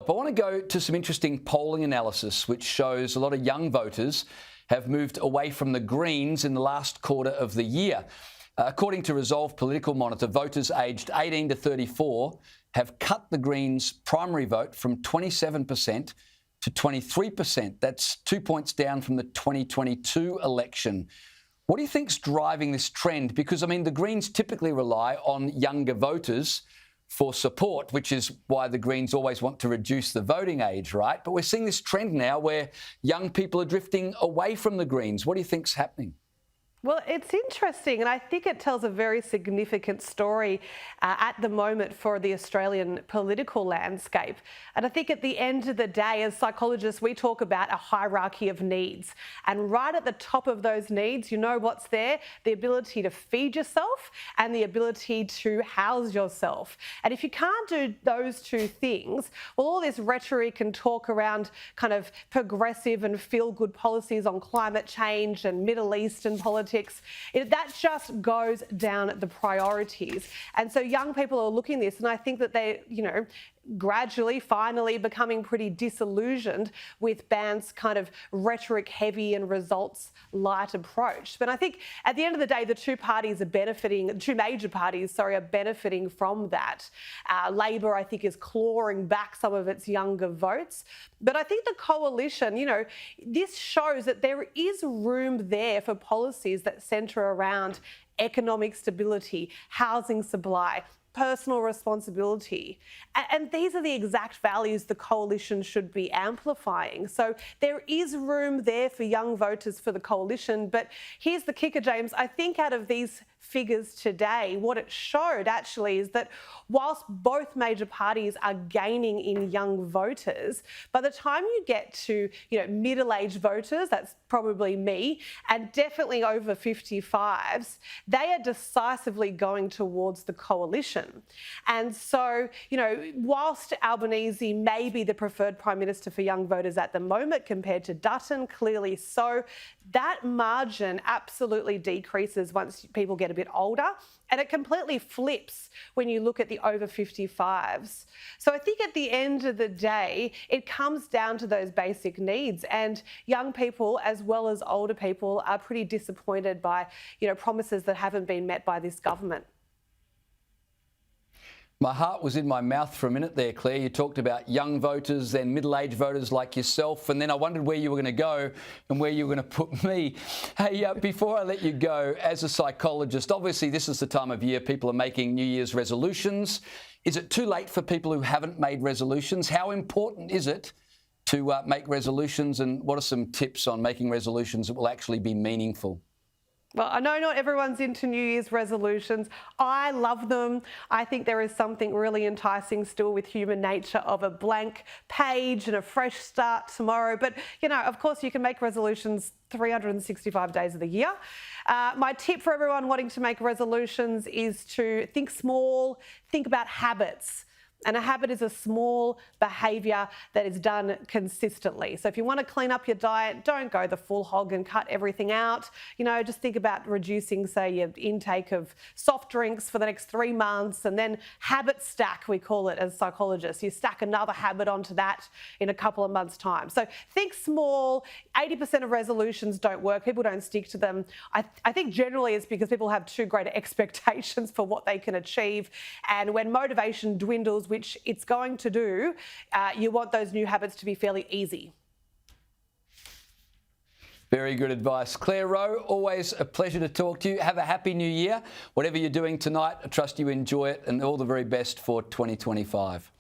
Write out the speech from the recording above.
I want to go to some interesting polling analysis, which shows a lot of young voters have moved away from the Greens in the last quarter of the year. According to Resolve Political Monitor, voters aged 18 to 34 have cut the Greens' primary vote from 27% to 23%. That's 2 points down from the 2022 election. What do you think's driving this trend? Because, I mean, the Greens typically rely on younger voters for support, which is why the Greens always want to reduce the voting age, right? But we're seeing this trend now where young people are drifting away from the Greens. What do you think's happening? Well, it's interesting, and I think it tells a very significant story at the moment for the Australian political landscape. And I think at the end of the day, as psychologists, we talk about a hierarchy of needs. And right at the top of those needs, you know what's there? The ability to feed yourself and the ability to house yourself. And if you can't do those two things, well, all this rhetoric and talk around kind of progressive and feel-good policies on climate change and Middle Eastern politics, that just goes down the priorities. And so young people are looking at this, and I think that they, gradually, finally becoming pretty disillusioned with Ban's kind of rhetoric heavy and results light approach. But I think at the end of the day, the two major parties are benefiting from that. Labor, I think, is clawing back some of its younger votes. But I think the coalition, this shows that there is room there for policies that centre around economic stability, housing supply, personal responsibility. And these are the exact values the coalition should be amplifying. So there is room there for young voters for the coalition. But here's the kicker, James. I think out of these figures today, what it showed actually is that whilst both major parties are gaining in young voters, by the time you get to middle-aged voters, that's probably me, and definitely over 55s, they are decisively going towards the coalition. And so, whilst Albanese may be the preferred Prime Minister for young voters at the moment compared to Dutton, clearly so, that margin absolutely decreases once people get a bit older, and it completely flips when you look at the over 55s. So I think at the end of the day, it comes down to those basic needs, and young people as well as older people are pretty disappointed by, promises that haven't been met by this government. My heart was in my mouth for a minute there, Claire. You talked about young voters, then middle-aged voters like yourself, and then I wondered where you were going to go and where you were going to put me. Hey, before I let you go, as a psychologist, obviously this is the time of year people are making New Year's resolutions. Is it too late for people who haven't made resolutions? How important is it to make resolutions, and what are some tips on making resolutions that will actually be meaningful? Well, I know not everyone's into New Year's resolutions. I love them. I think there is something really enticing still with human nature of a blank page and a fresh start tomorrow. But, of course, you can make resolutions 365 days of the year. My tip for everyone wanting to make resolutions is to think small, think about habits. And a habit is a small behaviour that is done consistently. So if you want to clean up your diet, don't go the full hog and cut everything out. Just think about reducing, say, your intake of soft drinks for the next 3 months, and then habit stack, we call it as psychologists. You stack another habit onto that in a couple of months' time. So think small. 80% of resolutions don't work. People don't stick to them. I think generally it's because people have too great expectations for what they can achieve. And when motivation dwindles, which it's going to do, you want those new habits to be fairly easy. Very good advice. Clare Row, always a pleasure to talk to you. Have a happy new year. Whatever you're doing tonight, I trust you enjoy it, and all the very best for 2025.